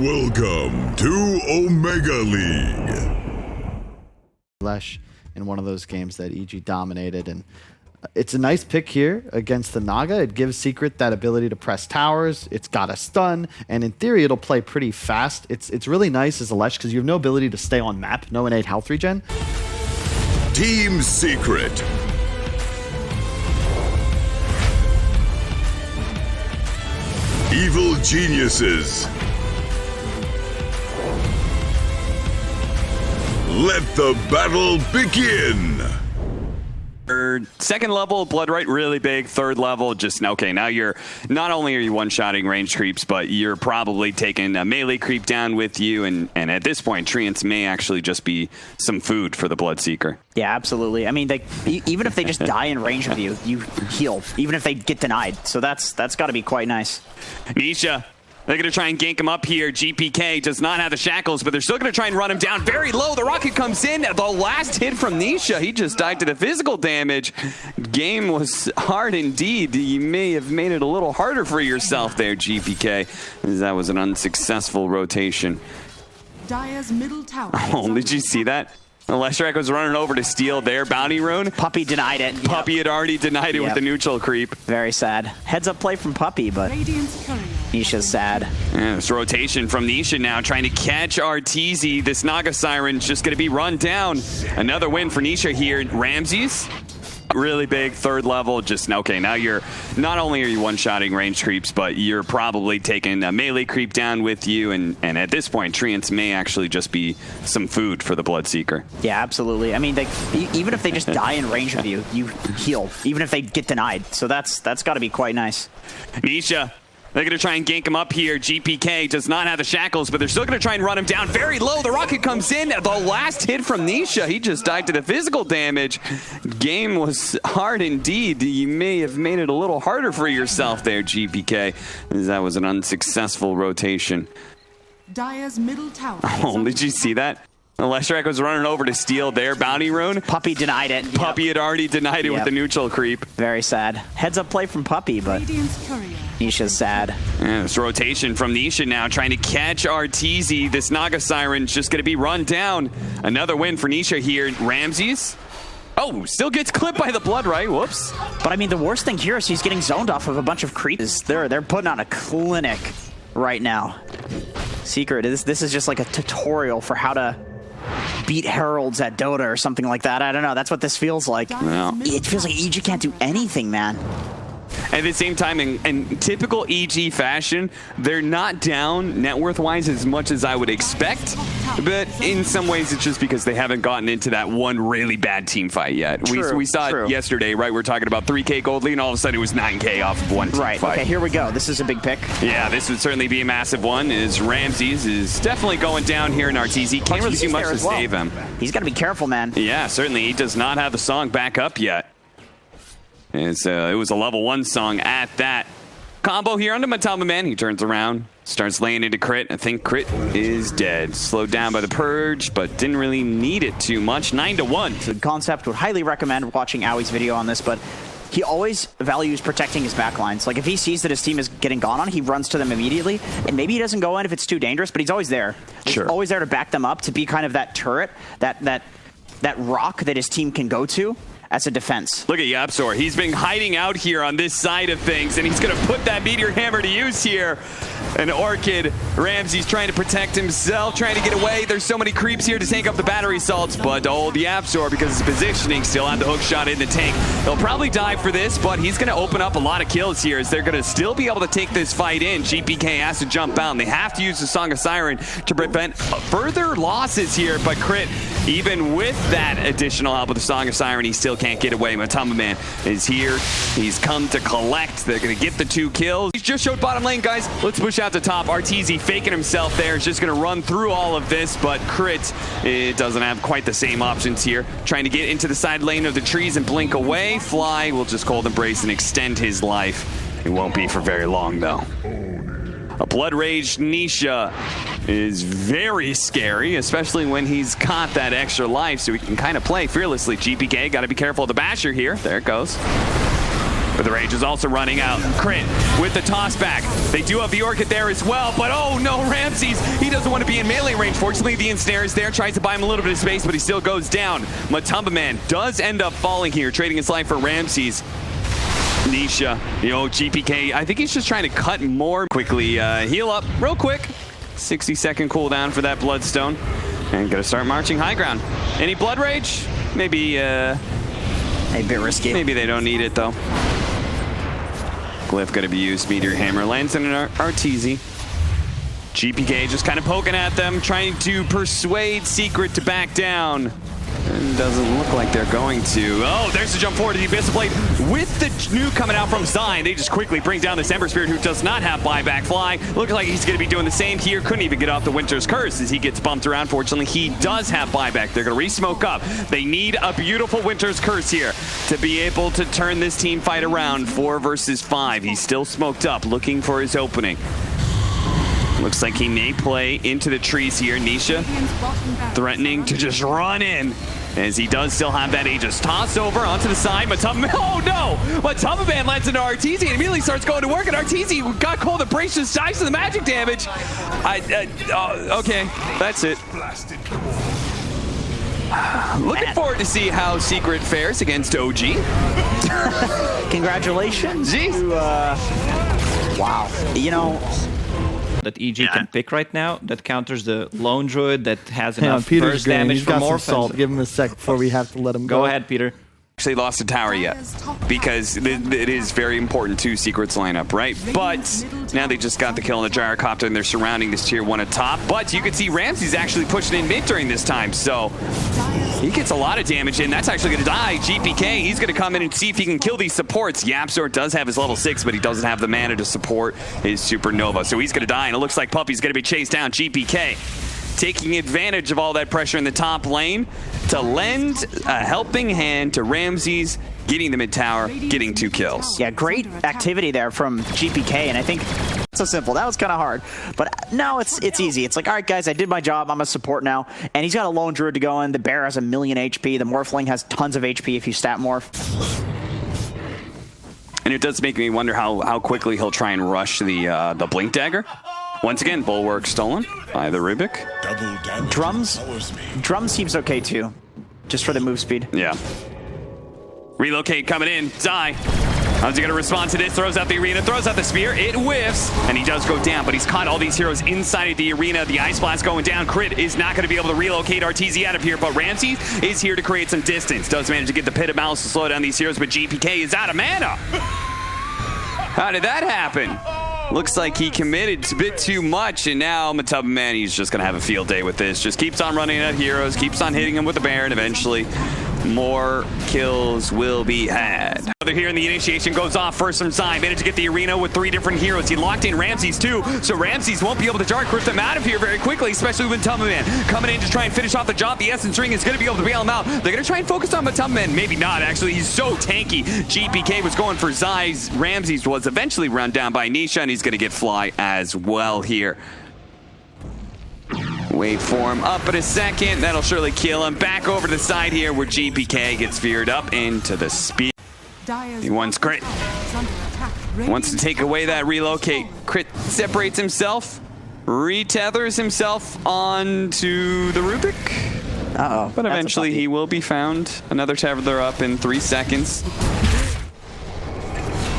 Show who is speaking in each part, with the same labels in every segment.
Speaker 1: Welcome to Omega League.
Speaker 2: Lesh in one of those games that EG dominated, and it's a nice pick here against the Naga. It gives Secret that ability to press towers. It's got a stun, and in theory, it'll play pretty fast. It's really nice as a Lesh because you have no ability to stay on map, no innate health regen.
Speaker 1: Team Secret. Evil Geniuses. Let the battle begin.
Speaker 3: Second level, Blood Right, really big. Third level, just, okay, now you're, not only are you one-shotting range creeps, but you're probably taking a melee creep down with you, and at this point, Treants may actually just be some food for the Bloodseeker.
Speaker 4: Yeah, absolutely. I mean, even if they just die in range with you, you heal, even if they get denied. So that's got to be quite nice.
Speaker 3: Nisha. They're going to try and gank him up here. GPK does not have the shackles, but they're still going to try and run him down very low. The rocket comes in. The last hit from Nisha, he just died to the physical damage. Game was hard indeed. You may have made it a little harder for yourself there, GPK, as that was an unsuccessful rotation.
Speaker 5: Dire's middle tower.
Speaker 3: Oh, did you see that? Leshrac was running over to steal their bounty rune.
Speaker 4: Puppey denied it.
Speaker 3: Puppey had already denied it with the neutral creep.
Speaker 4: Very sad. Heads up play from Puppey, but Nisha's sad.
Speaker 3: Yeah, this rotation from Nisha now trying to catch Arteezy. This Naga Siren's just going to be run down. Another win for Nisha here. Ramses. Really big, third level, just, okay, now you're, not only are you one-shotting range creeps, but you're probably taking a melee creep down with you, and at this point, Treants may actually just be some food for the Bloodseeker.
Speaker 4: Yeah, absolutely. I mean, even if they just die in range with you, you heal, even if they get denied. So that's got to be quite nice.
Speaker 3: Nisha. They're going to try and gank him up here. GPK does not have the shackles, but they're still going to try and run him down very low. The rocket comes in. The last hit from Nisha, he just died to the physical damage. Game was hard indeed. You may have made it a little harder for yourself there, GPK, as that was an unsuccessful rotation.
Speaker 5: Dire's middle tower.
Speaker 3: Oh, did you see that? Leshrac was running over to steal their bounty rune.
Speaker 4: Puppey denied it.
Speaker 3: Puppey had already denied it with the neutral creep.
Speaker 4: Very sad. Heads up play from Puppey, but Nisha's sad.
Speaker 3: Yeah, this rotation from Nisha now trying to catch Arteezy. This Naga Siren's just going to be run down. Another win for Nisha here. Ramses. Oh, still gets clipped by the Blood Right. Whoops.
Speaker 4: But I mean, the worst thing here is he's getting zoned off of a bunch of creeps. They're putting on a clinic right now. Secret, this is just like a tutorial for how to beat heralds at Dota or something like that. I don't know. That's what this feels like.
Speaker 3: Yeah.
Speaker 4: It feels like EG can't do anything, man.
Speaker 3: At the same time, in typical EG fashion, they're not down net worth-wise as much as I would expect, but in some ways it's just because they haven't gotten into that one really bad team fight yet. We saw it yesterday, right? We're talking about 3K gold lead, and all of a sudden it was 9K off of one team fight.
Speaker 4: Okay, here we go. This is a big pick.
Speaker 3: Yeah, this would certainly be a massive one, as Ramses is definitely going down here in Arteezy. Can't really do much to save him.
Speaker 4: He's got to be careful, man.
Speaker 3: Yeah, certainly. He does not have the song back up yet. It was a level 1 song at that. Combo here onto Matama Man. He turns around, starts laying into Crit. I think Crit is dead. Slowed down by the Purge, but didn't really need it too much. 9-1.
Speaker 4: Good concept. Would highly recommend watching Owie's video on this, but he always values protecting his backlines. Like, if he sees that his team is getting gone on, he runs to them immediately, and maybe he doesn't go in if it's too dangerous, but he's always there. He's always there to back them up, to be kind of that turret, that rock that his team can go to as a defense.
Speaker 3: Look at Yapsor. He's been hiding out here on this side of things, and he's going to put that Meteor Hammer to use here. And Orchid, Ramsey's trying to protect himself, trying to get away. There's so many creeps here to tank up the battery salts, but old Yapsor, because his positioning, still had the hook shot in the tank. He'll probably die for this, but he's going to open up a lot of kills here, as they're going to still be able to take this fight in. GPK has to jump out, and they have to use the Song of Siren to prevent further losses here, but Crit, even with that additional help with the Song of Siren, he still can't get away. Matama Man is here. He's come to collect. They're going to get the 2 kills. He's just showed bottom lane, guys. Let's push out the top. Arteezy faking himself there. Is just going to run through all of this, but Crit, it doesn't have quite the same options here. Trying to get into the side lane of the trees and blink away. Fly will just Cold Embrace and extend his life. It won't be for very long, though. A Blood Rage Nisha is very scary, especially when he's caught that extra life, so he can kind of play fearlessly. GPK got to be careful of the basher here. There it goes. But the rage is also running out. Crit with the toss back. They do have the Orchid there as well, but oh no, Ramses, he doesn't want to be in melee range. Fortunately, the ensnare is there, tries to buy him a little bit of space, but he still goes down. Matumba Man does end up falling here, trading his life for Ramses. Nisha, GPK, I think he's just trying to cut more quickly. Heal up real quick. 60-second cooldown for that Bloodstone. And gonna start marching high ground. Any Blood Rage? Maybe, a
Speaker 4: bit risky.
Speaker 3: Maybe they don't need it though. Glyph gonna be used. Meteor Hammer lands in an Arteezy. GPK just kind of poking at them, trying to persuade Secret to back down. And doesn't look like they're going to. Oh, there's the jump forward to the Abyssal Blade with the nuke coming out from Zion. They just quickly bring down this Ember Spirit, who does not have buyback fly. Looks like he's going to be doing the same here. Couldn't even get off the Winter's Curse as he gets bumped around. Fortunately, he does have buyback. They're going to re-smoke up. They need a beautiful Winter's Curse here to be able to turn this team fight around. 4 versus 5. He's still smoked up, looking for his opening. Looks like he may play into the trees here. Nisha threatening to just run in, as he does still have that Aegis. Toss over onto the side. Matumba, oh no! Matumba Man lands into Arteezy and immediately starts going to work, and Arteezy got cold and Brace just dies to the magic damage. Okay, that's it. Looking forward to see how Secret fares against OG.
Speaker 4: Congratulations.
Speaker 3: Jeez.
Speaker 4: Wow.
Speaker 6: That EG can pick right now that counters the lone druid that has enough
Speaker 2: Peter's
Speaker 6: burst
Speaker 2: green.
Speaker 6: damage
Speaker 2: He's
Speaker 6: from
Speaker 2: got some
Speaker 6: Morph.
Speaker 2: salt. Give him a sec before we have to let him go.
Speaker 6: Go ahead, Peter.
Speaker 3: Actually lost a tower yet, because it is very important to Secret's lineup, right? But now they just got the kill on the gyrocopter and they're surrounding this tier 1 atop. But you can see Ramsey's actually pushing in mid during this time, so he gets a lot of damage in. That's actually going to die. GPK, he's going to come in and see if he can kill these supports. Yapzor does have his level 6, but he doesn't have the mana to support his Supernova, so he's going to die, and it looks like Puppy's going to be chased down. GPK taking advantage of all that pressure in the top lane to lend a helping hand to Ramses, getting the mid tower, getting 2 kills.
Speaker 4: Yeah, great activity there from GPK, and I think it's so simple. That was kind of hard, but no, it's easy. It's like, all right, guys, I did my job. I'm a support now, and he's got a lone druid to go in. The bear has 1,000,000 HP. The Morphling has tons of HP if you stat morph.
Speaker 3: And it does make me wonder how quickly he'll try and rush the Blink Dagger. Once again, Bulwark stolen by the Rubik.
Speaker 4: Drums seems okay too, just for the move speed.
Speaker 3: Yeah. Relocate coming in. Zai. How's he going to respond to this? Throws out the arena, throws out the spear. It whiffs, and he does go down, but he's caught all these heroes inside of the arena. The Ice Blast going down. Crit is not going to be able to relocate Arteezy out of here, but Ramses is here to create some distance. Does manage to get the Pit of Malice to slow down these heroes, but GPK is out of mana. How did that happen? Looks like he committed a bit too much, and now Matumba Man, he's just going to have a field day with this. Just keeps on running at heroes, keeps on hitting them with the bear, and eventually more kills will be had. Here in the initiation goes off first from Zion. Managed to get the arena with 3 different heroes. He locked in Ramses too, so Ramses won't be able to jar grip them out of here very quickly, especially with Matumba Man coming in to try and finish off the job. The Essence Ring is going to be able to bail him out. They're going to try and focus on Matumba Man. Maybe not, actually. He's so tanky. GPK was going for Zai's. Ramses was eventually run down by Nisha, and he's going to get Fly as well here. Waveform up in a second. That'll surely kill him. Back over to the side here where GPK gets veered up into the speed. He wants Crit. Wants to take away that relocate. Crit separates himself, retethers himself onto the Rubik.
Speaker 4: Uh-oh.
Speaker 3: But eventually he will be found. Another tether up in 3 seconds.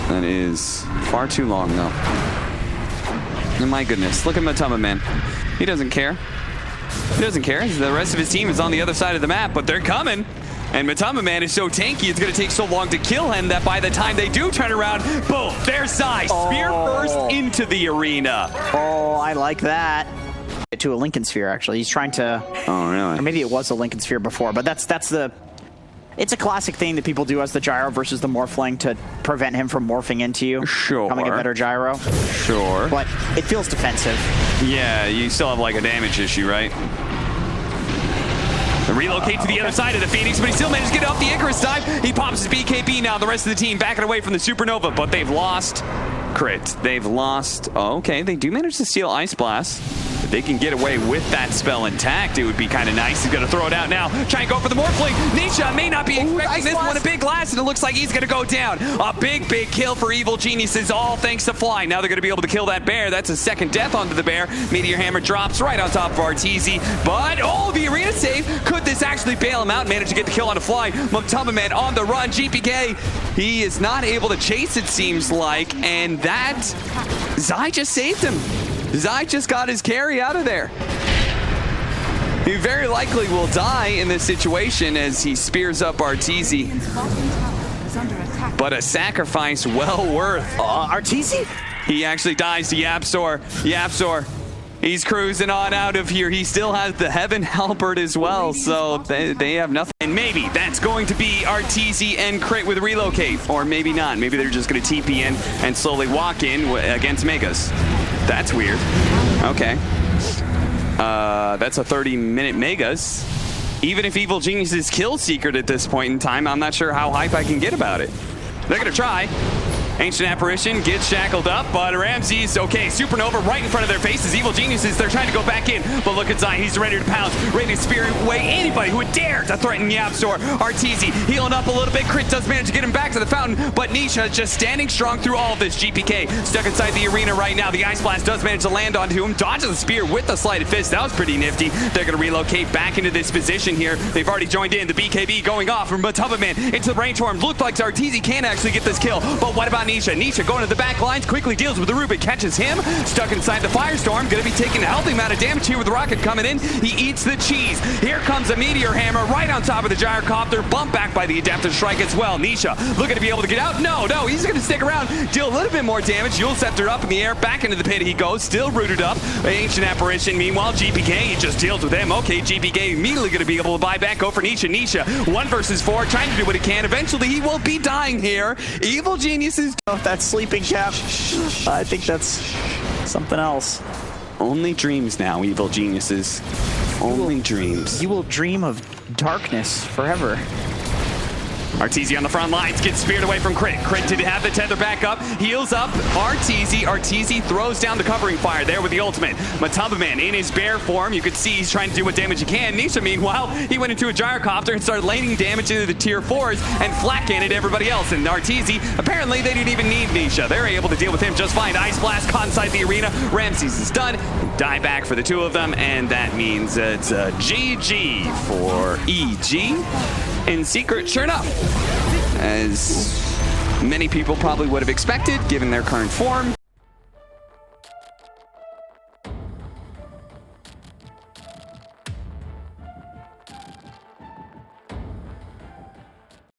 Speaker 3: That is far too long though. And my goodness, look at Matumba Man. He doesn't care. He doesn't care. The rest of his team is on the other side of the map, but they're coming. And Matumba Man is so tanky, it's going to take so long to kill him that by the time they do turn around, boom, there's Zai. Spear first into the arena.
Speaker 4: Oh, I like that. To a Lincoln Sphere, actually. He's trying to...
Speaker 3: Oh, really?
Speaker 4: Or maybe it was a Lincoln Sphere before, but that's the... It's a classic thing that people do as the gyro versus the Morphling to prevent him from morphing into you.
Speaker 3: Sure.
Speaker 4: Becoming a better gyro.
Speaker 3: Sure.
Speaker 4: But it feels defensive.
Speaker 3: Yeah, you still have like a damage issue, right? And relocate to the other side of the Phoenix, but he still managed to get off the Icarus dive. He pops his BKB now. The rest of the team backing away from the Supernova, but they've lost Crit. They've lost... Oh, okay, they do manage to steal Ice Blast. If they can get away with that spell intact, it would be kind of nice. He's going to throw it out now. Try and go for the Morphling. Nisha may not be expecting this one. A big blast, and it looks like he's going to go down. A big kill for Evil Geniuses, all thanks to Fly. Now they're going to be able to kill that bear. That's a second death onto the bear. Meteor Hammer drops right on top of Arteezy. But, oh, the arena save. Could this actually bail him out? Managed to get the kill on a Fly. Mumtubba on the run. GPK, he is not able to chase, it seems like. And that, Zai just saved him. Zai just got his carry out of there. He very likely will die in this situation as he spears up Arteezy. But a sacrifice well worth.
Speaker 4: Arteezy?
Speaker 3: He actually dies to Yapzor. Yapzor, he's cruising on out of here. He still has the Heaven Halberd as well, so they have nothing. And maybe that's going to be Arteezy and Crit with Relocate, or maybe not. Maybe they're just going to TP in and slowly walk in against Megas. That's weird. Okay. That's a 30-minute Megas. Even if Evil Geniuses kill Secret at this point in time, I'm not sure how hype I can get about it. They're going to try. Ancient Apparition gets shackled up, but Ramses, okay, Supernova right in front of their faces. Evil Geniuses, they're trying to go back in, but look at Zai, he's ready to pounce, ready to spear away anybody who would dare to threaten Yapzor. Arteezy healing up a little bit. Crit does manage to get him back to the fountain, but Nisha just standing strong through all of this. GPK stuck inside the arena right now. The Ice Blast does manage to land onto him, dodges the spear with the Sleight of Fist. That was pretty nifty. They're going to relocate back into this position here. They've already joined in. The BKB going off from Mumtubba into the Rainstorm. Looked like Arteezy can actually get this kill, but what about Nisha? Nisha going to the back lines, quickly deals with the Rubik, catches him, stuck inside the Firestorm, going to be taking a healthy amount of damage here with the Rocket coming in. He eats the cheese. Here comes a Meteor Hammer right on top of the Gyrocopter, bumped back by the Adaptive Strike as well. Nisha looking to be able to get out. No, he's going to stick around, deal a little bit more damage. Yule Scepter up in the air, back into the pit he goes, still rooted up. Ancient Apparition, meanwhile, GPK, he just deals with him. Okay, GPK immediately going to be able to buy back, go for Nisha. Nisha, 1 versus 4, trying to do what he can. Eventually, he will be dying here. Evil Geniuses.
Speaker 4: Oh, that's sleeping cap. I think that's something else.
Speaker 3: Only dreams now, Evil Geniuses. Only dreams.
Speaker 4: You will dream of darkness forever.
Speaker 3: Arteezy on the front lines, gets speared away from Crit. Crit did have the tether back up, heals up Arteezy. Arteezy throws down the covering fire there with the ultimate. Mumtubba in his bear form, you could see he's trying to do what damage he can. Nisha, meanwhile, he went into a Gyrocopter and started laying damage into the tier 4s and flat-canned everybody else. And Arteezy, apparently they didn't even need Nisha. They're able to deal with him just fine. Ice Blast caught inside the arena. Ramses is done. Die back for the two of them, and that means it's a GG for EG. In Secret, sure enough, as many people probably would have expected, given their current form.